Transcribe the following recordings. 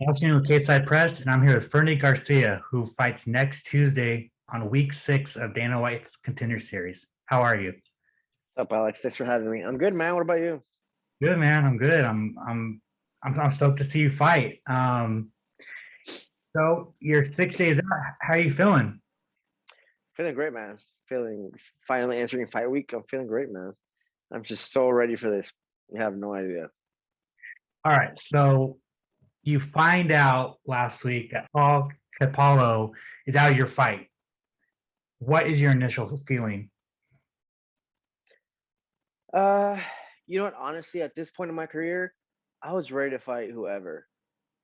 Watching with Stateside Press, and I'm here with Fernie Garcia, who fights next Tuesday on week 6 of Dana White's Contender Series. How are you? What's up, Alex? Thanks for having me. I'm good, man. What about you? Good, man. I'm good. I'm stoked to see you fight. So you're 6 days out. How are you feeling? Feeling great, man. Feeling finally entering fight week. I'm feeling great, man. I'm just so ready for this. You have no idea. All right. So you find out last week that Paul Capallo is out of your fight. What is your initial feeling? Uh, you know what? Honestly, at this point in my career, I was ready to fight whoever.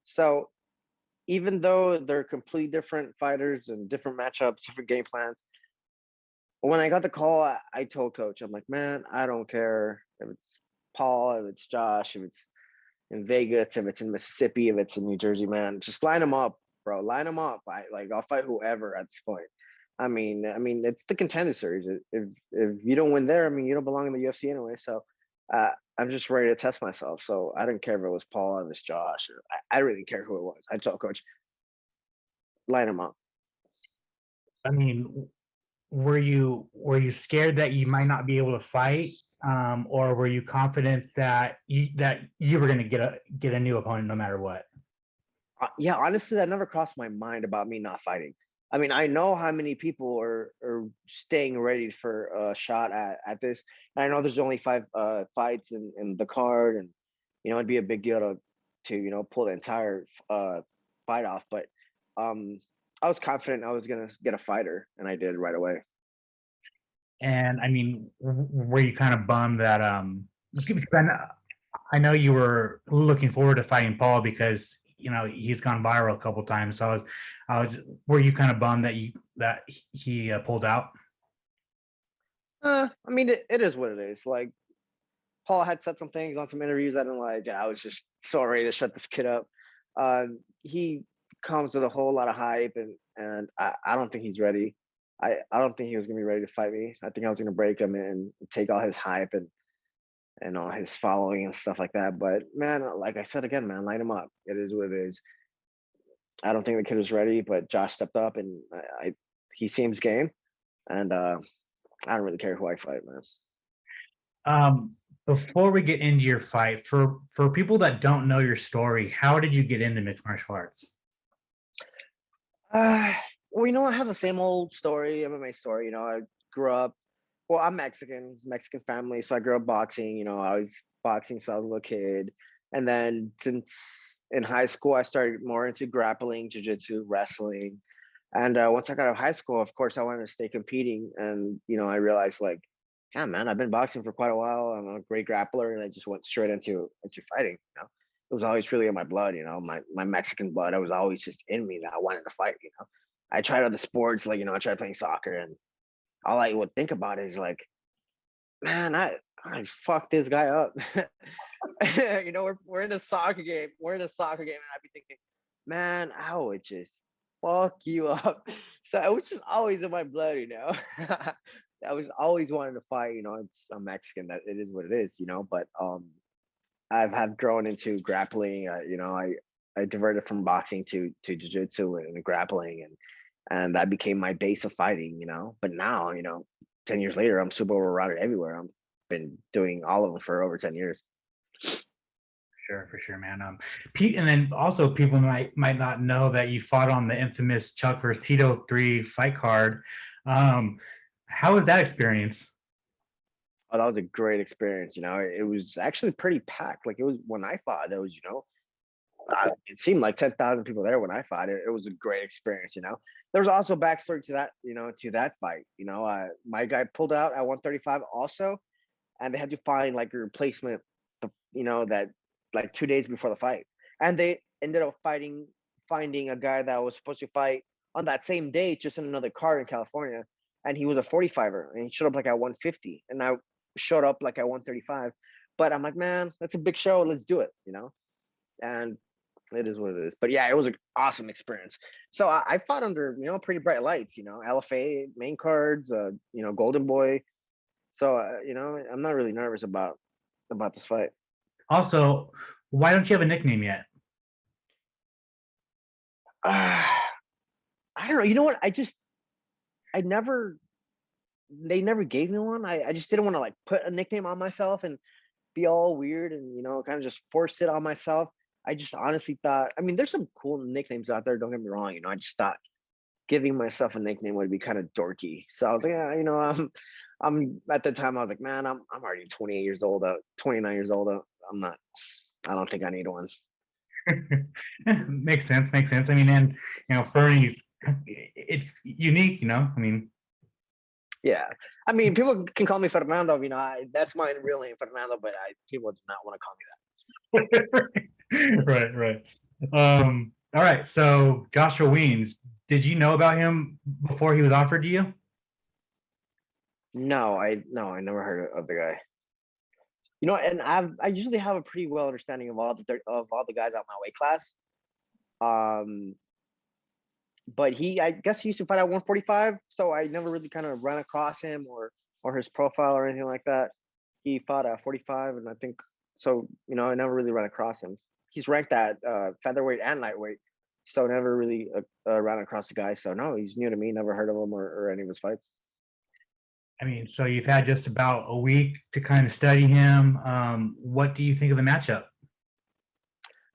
So even though they're completely different fighters and different matchups, different game plans, when I got the call, I told coach, I'm like, man, I don't care if it's Paul, if it's Josh, if it's in Vegas, if it's in Mississippi, if it's in New Jersey, man, just line them up, bro. Line them up. I'll fight whoever at this point. I mean, it's the contender series. If you don't win there, I mean, you don't belong in the UFC anyway. So I'm just ready to test myself. So I didn't care if it was Paul, if it was Josh, or I really care who it was. I told coach, line them up. I mean, were you scared that you might not be able to fight, or were you confident that you were going to get a new opponent no matter what? Yeah, honestly, that never crossed my mind about me not fighting. I mean, I know how many people are staying ready for a shot at this. And I know there's only five fights in the card, and it'd be a big deal to pull the entire fight off. But um, I was confident I was gonna get a fighter, and I did right away. And I mean, were you kind of bummed that because I know you were looking forward to fighting Paul because he's gone viral a couple times. So I was were you kind of bummed that he pulled out? I mean, it is what it is. Like Paul had said some things on some interviews I didn't like. And I was just so ready to shut this kid up. He comes with a whole lot of hype, and I don't think he's ready. I don't think he was gonna be ready to fight me. I think I was gonna break him and take all his hype and all his following and stuff like that. But man, like I said again, man, light him up. It is what it is. I don't think the kid was ready, but Josh stepped up, and he seems game. And I don't really care who I fight, man. Um, Before we get into your fight, for people that don't know your story, how did you get into mixed martial arts? Uh, well, I have the same old story, MMA story. I grew up. Well, I'm Mexican family, so I grew up boxing. I was boxing since I was a little kid, and then since in high school, I started more into grappling, jiu-jitsu, wrestling, and once I got out of high school, of course, I wanted to stay competing, and I realized like, yeah, man, I've been boxing for quite a while. I'm a great grappler, and I just went straight into fighting. It was always really in my blood. My Mexican blood. I was always just in me that I wanted to fight. I tried other sports, like I tried playing soccer, and all I would think about is like, man, I fucked this guy up. We're in a soccer game. We're in a soccer game, and I'd be thinking, man, I would just fuck you up. So it was just always in my blood. I was always wanting to fight. I'm Mexican. That it is what it is. But I've grown into grappling. I diverted from boxing to jiu-jitsu and grappling, and that became my base of fighting. But now 10 years later, I'm super well-rounded everywhere. I've been doing all of them for over 10 years. Sure, for sure, man. Pete, and then also people might not know that you fought on the infamous Chuck versus Tito III fight card. Um, how was that experience? Oh, that was a great experience. It was actually pretty packed. Like it was when I fought, there was it seemed like 10,000 people there when I fought. It was a great experience. There was also backstory to that. To that fight. My guy pulled out at 135 also, and they had to find like a replacement. That like 2 days before the fight, and they ended up finding a guy that was supposed to fight on that same day, just in another car in California, and he was a 45er, and he showed up like at 150, and I showed up like at 135. But I'm like, man, that's a big show. Let's do it. And it is what it is. But yeah, it was an awesome experience. So I fought under pretty bright lights. LFA main cards. Golden Boy. So I'm not really nervous about this fight. Also, why don't you have a nickname yet? Uh, I don't know. You know what? I never. They never gave me one. I just didn't want to like put a nickname on myself and be all weird and kind of just force it on myself. I just honestly thought. I mean, there's some cool nicknames out there. Don't get me wrong. I just thought giving myself a nickname would be kind of dorky. So I was like, yeah, I'm at the time I was like, man, I'm already 28 years old, 29 years old. I'm not. I don't think I need one. Makes sense. Makes sense. I mean, and Fernie's, it's unique. I mean, Yeah, I mean, people can call me Fernando. That's my real name, Fernando. But people do not want to call me right, right. All right. So Joshua Wiens, did you know about him before he was offered to you? that. No, I never heard of the guy. And I usually have a pretty well understanding of all the guys out my weight class. Um, but I guess he used to fight at 145, so I never really kind of ran across him or his profile or anything like that. He fought at 45, and I think so. I never really ran across him. He's ranked at featherweight and lightweight, so never really ran across the guy. So no, he's new to me. Never heard of him or any of his fights. I mean, so you've had just about a week to kind of study him. What do you think of the matchup?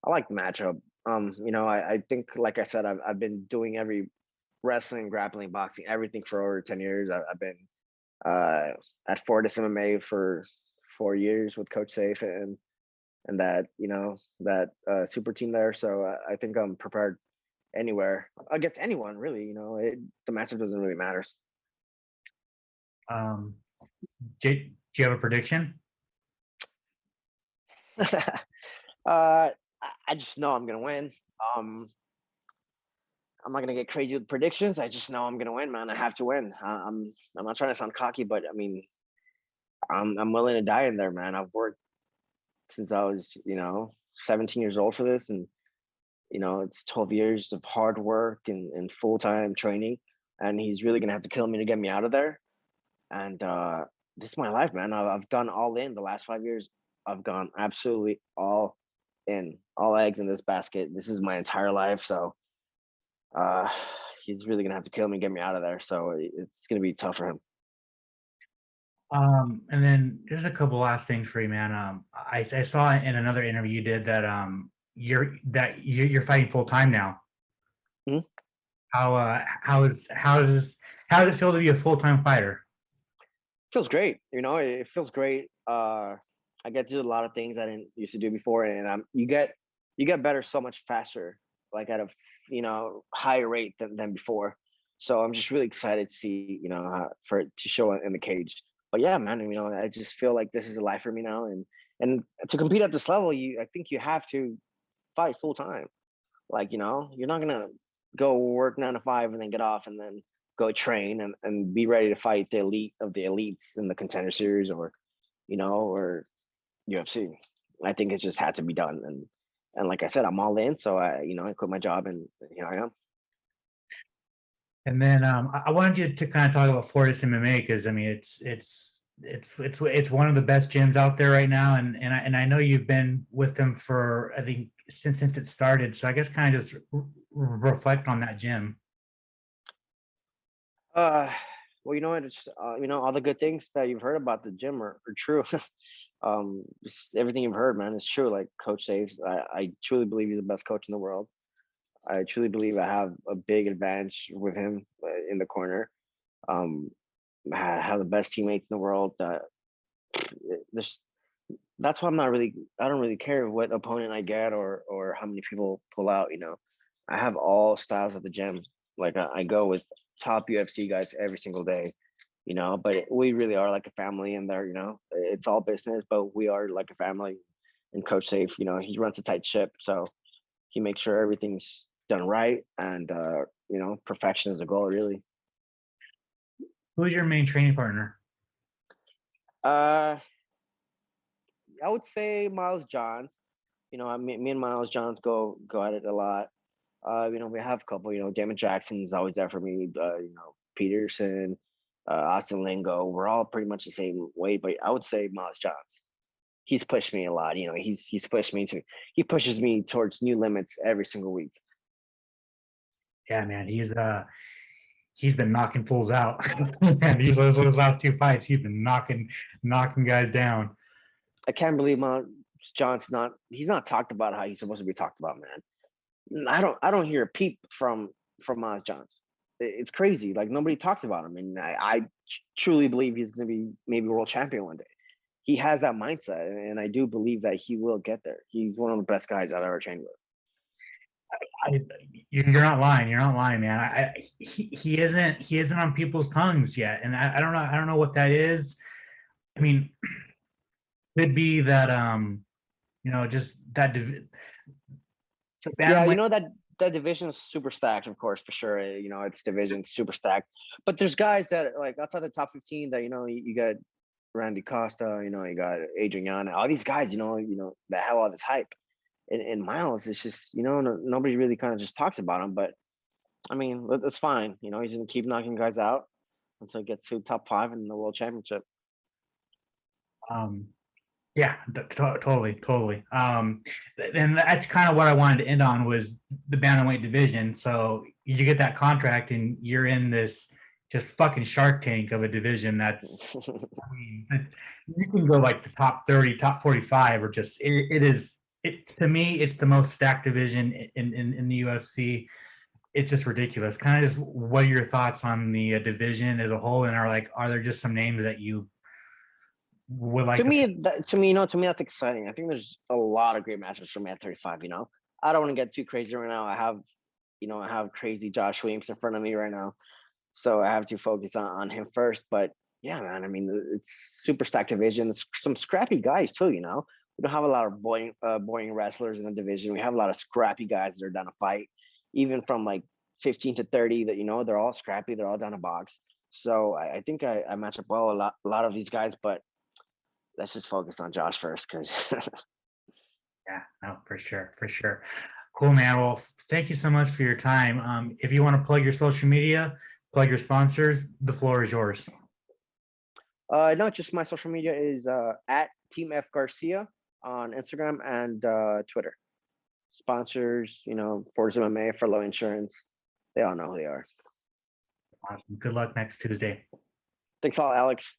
I like the matchup. I think, like I said, I've been doing every wrestling, grappling, boxing, everything for over 10 years. I've been uh, at Fortis MMA for 4 years with Coach Safe and that super team there. So I think I'm prepared anywhere against anyone really. The matchup doesn't really matter. Um, do you have a prediction? I just know I'm gonna win. Um, I'm not gonna get crazy with predictions. I just know I'm gonna win, man. I have to win. I'm not trying to sound cocky, but I mean, I'm willing to die in there, man. I've worked since I was 17 years old for this, and it's 12 years of hard work and full-time training, and he's really gonna have to kill me to get me out of there. And this is my life, man. I've gone all in the last 5 years. I've gone absolutely all in, all eggs in this basket. This is my entire life. So uh, he's really gonna have to kill me, get me out of there. So it's gonna be tough for him. And then there's a couple last things for you, man. I saw in another interview you did that you're fighting full time now. Mhm. How does it feel to be a full time fighter? Feels great. It feels great. I get to do a lot of things I didn't used to do before, and you get better so much faster, like at a higher rate than before. So I'm just really excited to see for it to show in the cage. But yeah, man, I just feel like this is a life for me now, and to compete at this level, I think you have to fight full time. Like, you're not gonna go work 9 to 5 and then get off and then go train and be ready to fight the elite of the elites in the contender series or UFC. I think it just had to be done. And like I said, I'm all in. So I quit my job and here I am. And then I wanted you to kind of talk about Fortis MMA because I mean it's one of the best gyms out there right now, and I know you've been with them for I think since it started. So I guess kind of just reflect on that gym. Uh, well, it's all the good things that you've heard about the gym are true. Just everything you've heard, man, is true. Like Coach Saves, I truly believe he's the best coach in the world. I truly believe I have a big advantage with him in the corner. Um, I have the best teammates in the world. There's, that's why I don't really care what opponent I get or how many people pull out. I have all styles at the gym. Like I go with top UFC guys every single day. But we really are like a family in there. It's all business, but we are like a family. And Coach Safe, he runs a tight ship, so he makes sure everything's done right, and perfection is a goal, really. Who's your main training partner? Uh, I would say Miles Johns. Me and Miles Johns go at it a lot. We have a couple. Damon Jackson's always there for me. Peterson, Austin Lingo. We're all pretty much the same weight, but I would say Miles Johns. He's pushed me a lot. He pushes me towards new limits every single week. Yeah, man, he's been knocking fools out. And those last two fights, he's been knocking guys down. I can't believe John's not. He's not talked about how he's supposed to be talked about, man. I don't hear a peep from Miles Johns. It's crazy. Like nobody talks about him, and I truly believe he's going to be maybe world champion one day. He has that mindset, and I do believe that he will get there. He's one of the best guys I've ever trained with. I, you're not lying. You're not lying, man. He isn't on people's tongues yet, and I don't know. I don't know what that is. I mean, could be that just that Yeah, you bantamweight. know that division is super stacked, of course, for sure. It's division super stacked. But there's guys that like outside the top 15 that you got Randy Costa, you got Adrian Yana, all these guys, that have all this hype. And Miles, it's just nobody really kind of just talks about him. But I mean, that's fine. He's gonna keep knocking guys out until he gets to top 5 in the world championship. Um, yeah, totally. And that's kind of what I wanted to end on was the bantamweight division. So you get that contract, and you're in this just fucking Shark Tank of a division. That's, I mean, you can go like the top 30, top 45, or just it is. It to me, it's the most stacked division in the UFC. It's just ridiculous. Kind of just what are your thoughts on the division as a whole, and are there just some names that you would like to to? me, to me, that's exciting. I think there's a lot of great matches for me at 35. I don't want to get too crazy right now. I have crazy Joshua Wiens in front of me right now, so I have to focus on him first. But yeah, man, I mean, it's super stacked division. It's some scrappy guys too. We don't have a lot of boring wrestlers in the division. We have a lot of scrappy guys that are down to fight, even from like 15 to 30. That they're all scrappy. They're all down to box. So I think I match up well a lot of these guys, but let's just focus on Josh first, because Yeah, no, for sure. Cool, man. Well, thank you so much for your time. If you want to plug your social media, plug your sponsors, the floor is yours. no, just my social media is at Team F Garcia on Instagram and Twitter. Sponsors, Forza MMA, for low insurance. They all know who they are. Awesome. Good luck next Tuesday. Thanks a lot, Alex.